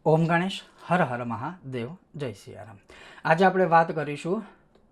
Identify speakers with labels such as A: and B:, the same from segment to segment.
A: ઓમ ગણેશ, હર હર મહાદેવ, જય સિયારામ. આજે આપણે વાત કરીશું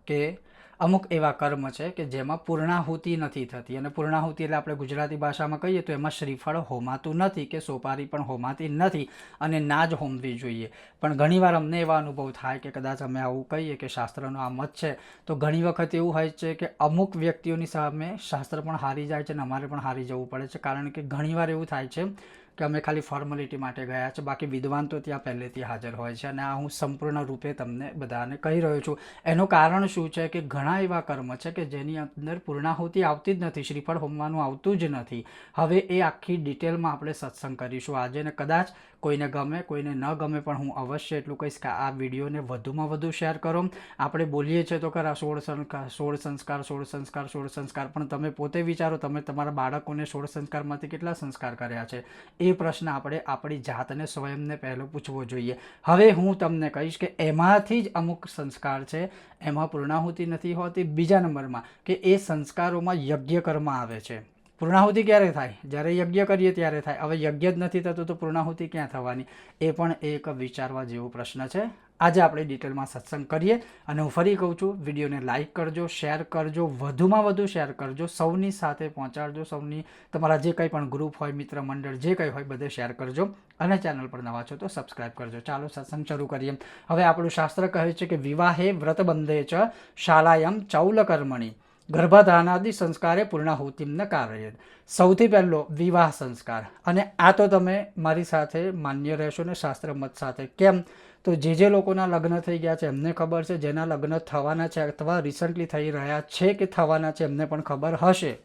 A: કે અમુક એવા કર્મ છે કે જેમાં પૂર્ણાહુતિ નથી થતી, અને પૂર્ણાહુતિ એટલે આપણે ગુજરાતી ભાષામાં કહીએ તો એમાં શ્રીફળ હોમાતું નથી કે સોપારી પણ હોમાતી નથી, અને ના જ હોમવી જોઈએ. પણ ઘણીવાર અમને એવા અનુભવ થાય કે કદાચ અમે આવું કહીએ કે શાસ્ત્રનો આ મત છે, તો ઘણી વખત એવું હોય છે કે અમુક વ્યક્તિઓની સામે શાસ્ત્ર પણ હારી જાય છે અને અમારે પણ હારી જવું પડે છે. કારણ કે ઘણીવાર એવું થાય છે કે અમે ખાલી ફોર્માલિટી માટે ગયા છે, બાકી વિદ્વાન તો ત્યાં પહેલેથી હાજર હોય છે. અને આ હું સંપૂર્ણ રૂપે તમને બધાને કહી રહ્યો છું. એનું કારણ શું છે કે ઘણા એવા કર્મ છે કે જેની અંદર પૂર્ણાહુતિ આવતી જ નથી, શ્રીફળ હોમવાનું આવતું જ નથી. હવે એ આખી ડિટેલમાં આપણે સત્સંગ કરીશું આજે, ને કદાચ કોઈને ગમે કોઈને ન ગમે, પણ હું અવશ્ય એટલું કહીશ કે આ વિડીયોને વધુમાં વધુ શેર કરો. આપણે બોલીએ છીએ તો ખરા 16 સંસ્કાર, પણ તમે પોતે વિચારો, તમે તમારા બાળકોને 16 સંસ્કારમાંથી કેટલા સંસ્કાર કર્યા છે? એ પ્રશ્ન આપણે આપણી જાતને સ્વયંને પહેલો પૂછવો જોઈએ. હવે હું તમને કહીશ કે એમાંથી જ અમુક સંસ્કાર છે એમાં પૂર્ણાહુતિ નથી હોતી. બીજા નંબરમાં કે એ સંસ્કારોમાં યજ્ઞ કર્મ આવે છે. પૂર્ણાહુતિ ક્યારે થાય? જ્યારે યજ્ઞ કરીએ ત્યારે થાય. હવે યજ્ઞ જ નથી થતું તો પૂર્ણાહુતિ ક્યાં થવાની? એ પણ એક વિચારવા જેવો પ્રશ્ન છે. આજે આપણે ડિટેલમાં સત્સંગ કરીએ, અને હું ફરી કહું છું, વિડીયોને લાઇક કરજો, શેર કરજો, વધુમાં વધુ શેર કરજો, સૌની સાથે પહોંચાડજો, સૌની તમારા જે કંઈ પણ ગ્રુપ હોય, મિત્ર મંડળ જે કંઈ હોય બધે શેર કરજો, અને ચેનલ પર નવા છો તો સબસ્ક્રાઈબ કરજો. ચાલો સત્સંગ શરૂ કરીએ. હવે આપણું શાસ્ત્ર કહે છે કે વિવાહે વ્રતબંધે ચ શાલાયમ ચૌલકર્મણી ગર્ભાધાનાદિ સંસ્કારે પૂર્ણાહુતિમ ન કારયેત. સૌથી પહેલો વિવાહ સંસ્કાર, અને આ તો તમે મારી સાથે માન્ય રહેશો ને શાસ્ત્ર મત સાથે. કેમ? તો જે લોકોના લગ્ન થઈ ગયા છે એમને ખબર છે, જેના લગ્ન થવાના છે અથવા રિસન્ટલી થઈ રહ્યા છે કે થવાના છે એમને પણ ખબર હશે.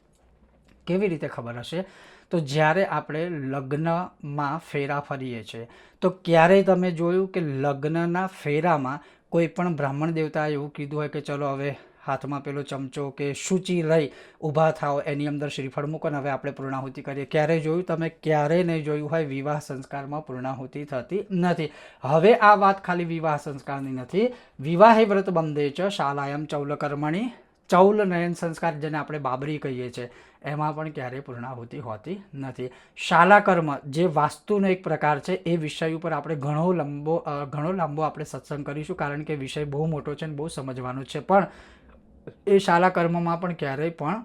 A: કેવી રીતે ખબર હશે? તો જ્યારે આપણે લગ્નમાં ફેરા ફરીએ છીએ તો ક્યારેય તમે જોયું કે લગ્નના ફેરામાં કોઈ પણ બ્રાહ્મણ દેવતાએ એવું કીધું હોય કે ચલો હવે હાથમાં પેલો ચમચો કે સૂચી લઈ ઊભા થાઓ, એની અંદર શ્રીફળ મૂકો ને હવે આપણે પૂર્ણાહુતિ કરીએ? ક્યારેય જોયું તમે? ક્યારેય નહીં જોયું હોય. વિવાહ સંસ્કારમાં પૂર્ણાહુતિ થતી નથી. હવે આ વાત ખાલી વિવાહ સંસ્કારની નથી. વિવાહે વ્રત બંધે ચ શાલાયમ ચૌલકર્મણી, ચૌલ નયન સંસ્કાર જેને આપણે બાબરી કહીએ છીએ, એમાં પણ ક્યારેય પૂર્ણાહુતિ હોતી નથી. શાલા કર્મ જે વાસ્તુનો એક પ્રકાર છે, એ વિષય ઉપર આપણે ઘણો લાંબો આપણે સત્સંગ કરીશું, કારણ કે વિષય બહુ મોટો છે અને બહુ સમજવાનો છે. પણ એ શાલા કર્મમાં પણ ક્યારેય પણ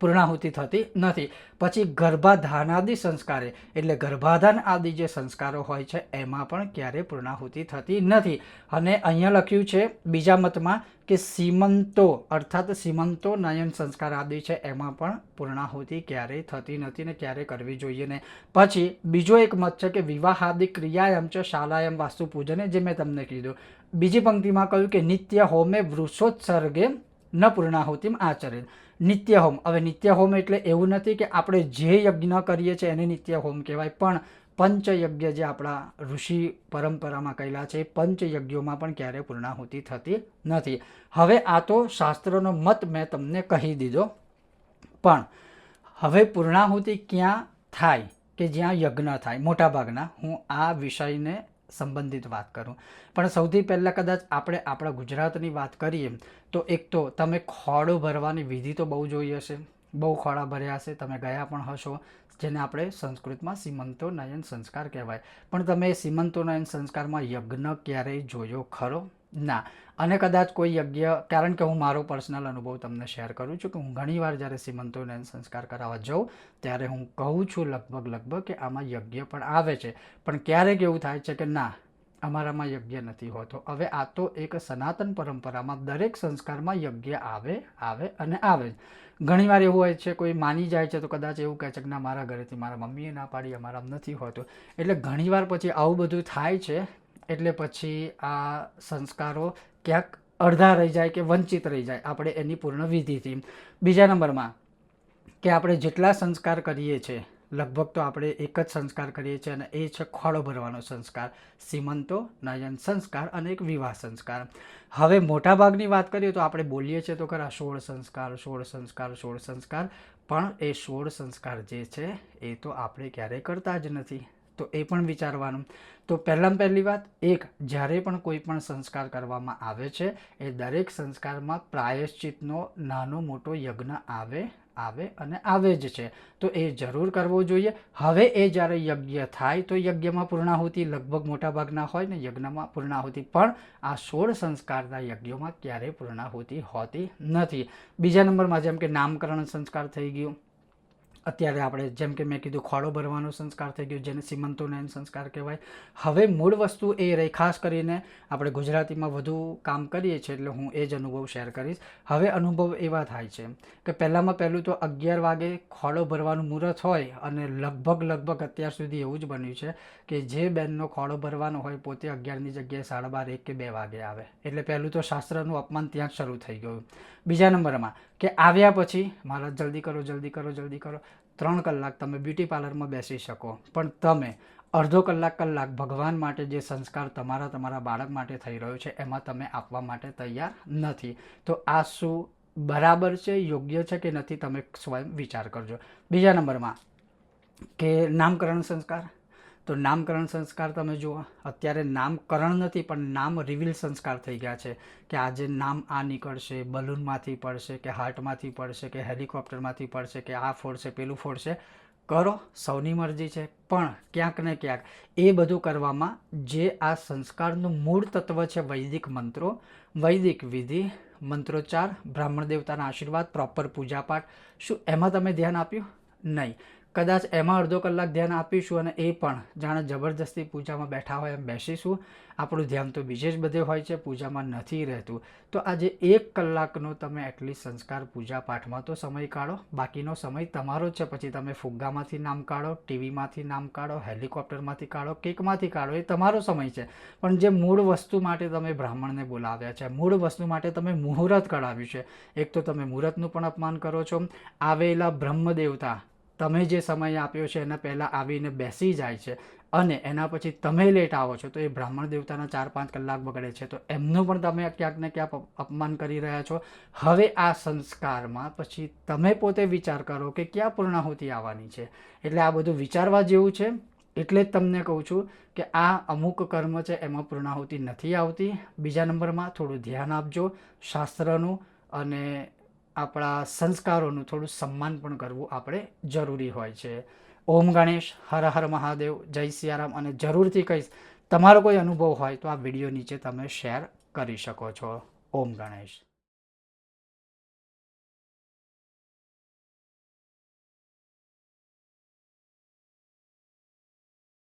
A: પૂર્ણાહુતિ થતી નથી. પછી ગર્ભાધાનાદિ સંસ્કારે, એટલે ગર્ભાધાન આદિ જે સંસ્કારો હોય છે એમાં પણ ક્યારેય પૂર્ણાહુતિ થતી નથી. અને અહીંયા લખ્યું છે બીજા મતમાં કે સીમંતો અર્થાત સીમંતો નયન સંસ્કાર આદિ છે એમાં પણ પૂર્ણાહુતિ ક્યારેય થતી નથી ને ક્યારેય કરવી જોઈએ ને. પછી બીજો એક મત છે કે વિવાહાદિ ક્રિયાયમ છે શાલાયમ વાસ્તુ પૂજને, જે મેં તમને કીધું. બીજી પંક્તિમાં કહ્યું કે નિત્ય હોમે વૃષોત્સર્ગે ન પૂર્ણાહુતિમ આચરે. નિત્ય હોમ, હવે નિત્ય હોમ એટલે એવું નથી કે આપણે જે યજ્ઞ કરીએ છીએ એને નિત્ય હોમ કહેવાય, પણ પંચયજ્ઞ જે આપણા ઋષિ પરંપરામાં કહેલા છે, પંચયજ્ઞોમાં પણ ક્યારેય પૂર્ણાહુતિ થતી નથી. હવે આ તો શાસ્ત્રનો મત મેં તમને કહી દીધો. પણ હવે પૂર્ણાહુતિ ક્યાં થાય કે જ્યાં યજ્ઞ થાય? મોટાભાગના હું આ વિષયને સંબંધિત વાત કરું. પણ સૌથી પહેલાં કદાચ આપણે આપણા ગુજરાતની વાત કરીએ તો એક તો તમે ખોડો ભરવાની વિધિ તો બહુ જોઈ હશે, બહુ ખોડા ભર્યા હશે, તમે ગયા પણ હશો, જેને આપણે સંસ્કૃતમાં સીમંતો નયન સંસ્કાર કહેવાય. પણ તમે સીમંતો નયન સંસ્કારમાં યજ્ઞ ક્યારેય જોયો ખરો? ના. અને કદાચ કોઈ યજ્ઞ, કારણ કે હું મારો પર્સનલ અનુભવ તમને શેર કરું છું કે હું ઘણીવાર જ્યારે સીમંતો નયન સંસ્કાર કરાવવા જાઉં ત્યારે હું કહું છું લગભગ કે આમાં યજ્ઞ પણ આવે છે, પણ ક્યારેક એવું થાય છે કે ના, અમારામાં યજ્ઞ નથી હોતો. હવે આ તો એક સનાતન પરંપરામાં દરેક સંસ્કારમાં યજ્ઞ આવે અને આવે જ. ઘણીવાર એવું હોય છે કોઈ માની જાય છે તો કદાચ એવું કહે છે કે ના, મારા ઘરેથી મારા મમ્મીએ ના પાડી, અમારામાં નથી હોતું. એટલે ઘણીવાર પછી આવું બધું થાય છે, એટલે પછી આ સંસ્કારો ક્યાંક અડધા રહી જાય કે વંચિત રહી જાય આપણે એની પૂર્ણ વિધિથી. બીજા નંબરમાં કે આપણે જેટલા સંસ્કાર કરીએ છીએ લગભગ તો આપણે એક જ સંસ્કાર કરીએ છીએ, અને એ છે ખોળો ભરવાનો સંસ્કાર, સીમંતો નયન સંસ્કાર અને એક વિવાહ સંસ્કાર. હવે મોટાભાગની વાત કરીએ તો આપણે બોલીએ છીએ તો ખરા 16 સંસ્કાર, પણ એ 16 સંસ્કાર જે છે એ તો આપણે ક્યારેય કરતા જ નથી. તો એ પણ વિચારવાનું. તો પહેલી વાત, એક, જ્યારે પણ કોઈ પણ સંસ્કાર કરવામાં આવે છે એ દરેક સંસ્કારમાં પ્રાયશ્ચિતનો નાનો મોટો યજ્ઞ આવે આવે અને આવે જ છે, તો એ જરૂર કરવો જોઈએ. હવે એ જ્યારે યજ્ઞ થાય તો યજ્ઞમાં પૂર્ણાહુતિ લગભગ મોટાભાગના હોય ને યજ્ઞમાં પૂર્ણાહુતિ, પણ આ 16 સંસ્કારના યજ્ઞોમાં ક્યારેય પૂર્ણાહુતિ હોતી નથી. બીજા નંબરમાં જેમ કે નામકરણ સંસ્કાર થઈ ગયું, અત્યારે આપણે જેમ કે મેં કીધું ખોળો ભરવાનો સંસ્કાર થઈ ગયો, જેને સીમંતોનયન સંસ્કાર કહેવાય. હવે મૂળ વસ્તુ એ રહી, ખાસ કરીને આપણે ગુજરાતીમાં વધુ કામ કરીએ છીએ એટલે હું એ જ અનુભવ શેર કરીશ. હવે અનુભવ એવા થાય છે કે પહેલાં તો 11 વાગે ખોળો ભરવાનું મુહૂર્ત હોય અને લગભગ અત્યાર સુધી એવું જ બન્યું છે કે જે બહેનનો ખોળો ભરવાનો હોય પોતે 11ની જગ્યાએ 12:30 1 કે 2 વાગે આવે, એટલે પહેલું તો શાસ્ત્રનું અપમાન ત્યાં જ શરૂ થઈ ગયું. બીજા નંબરમાં કે આવ્યા પછી મારા જલ્દી કરો 3 કલાક તમે બ્યુટી પાર્લરમાં બેસી શકો, પણ તમે અડધો કલાક ભગવાન માટે જે સંસ્કાર તમારા બાળક માટે થઈ રહ્યો છે એમાં તમે આપવા માટે તૈયાર નથી. તો આ શું બરાબર છે, યોગ્ય છે કે નથી, તમે સ્વયં વિચાર કરજો. બીજા નંબરમાં કે નામકરણ સંસ્કાર. તો નામકરણ સંસ્કાર તમે જુઓ, અત્યારે નામકરણ નથી પણ નામ રિવીલ સંસ્કાર થઈ ગયા છે કે આજે નામ આ નીકળશે, બલૂનમાંથી પડશે કે હાર્ટમાંથી પડશે કે હેલિકોપ્ટરમાંથી પડશે કે આ ફોડશે પેલું ફોડશે. કરો, સૌની મરજી છે, પણ ક્યાંક ને ક્યાંક એ બધું કરવામાં જે આ સંસ્કારનું મૂળ તત્વ છે વૈદિક મંત્રો, વૈદિક વિધિ, મંત્રોચ્ચાર, બ્રાહ્મણ દેવતાના આશીર્વાદ, પ્રોપર પૂજાપાઠ, શું એમાં તમે ધ્યાન આપ્યું? નહીં. કદાચ એમાં અડધો કલાક ધ્યાન આપીશું અને એ પણ જાણે જબરજસ્તી પૂજામાં બેઠા હોય એમ બેસીશું, આપણું ધ્યાન તો બીજે જ બધે હોય છે, પૂજામાં નથી રહેતું. તો આજે 1 કલાકનો તમે એટલીસ્ટ સંસ્કાર પૂજા પાઠમાં તો સમય કાઢો. બાકીનો સમય તમારો જ છે. પછી તમે ફુગ્ગામાંથી નામ કાઢો, ટીવીમાંથી નામ કાઢો, હેલિકોપ્ટરમાંથી કાઢો, કેકમાંથી કાઢો, એ તમારો સમય છે. પણ જે મૂળ વસ્તુ માટે તમે બ્રાહ્મણને બોલાવ્યા છે, મૂળ વસ્તુ માટે તમે મુહૂર્ત કઢાવ્યું છે, એક તો તમે મુહૂર્તનું પણ અપમાન કરો છો. આવેલા બ્રહ્મદેવતા તમે જે સમય આપ્યો છે એના પહેલાં આવીને બેસી જાય છે અને એના પછી તમે લેટ આવો છો, તો એ બ્રાહ્મણ દેવતાના 4-5 કલાક બગડે છે, તો એમનું પણ તમે ક્યાંક ને ક્યાંક અપમાન કરી રહ્યા છો. હવે આ સંસ્કારમાં પછી તમે પોતે વિચાર કરો કે ક્યાં પૂર્ણાહુતિ આવવાની છે. એટલે આ બધું વિચારવા જેવું છે. એટલે જ તમને કહું છું કે આ અમુક કર્મ છે એમાં પૂર્ણાહુતિ નથી આવતી. બીજા નંબરમાં થોડું ધ્યાન આપજો શાસ્ત્રનું, અને આપણા સંસ્કારોનું થોડું સન્માન પણ કરવું આપણે જરૂરી હોય છે. ઓમ ગણેશ, હર હર મહાદેવ, જય સિયારામ. અને જરૂરથી કહીશ, તમારો કોઈ અનુભવ હોય તો આ વિડીયો નીચે તમે શેર કરી શકો છો. ઓમ ગણેશ.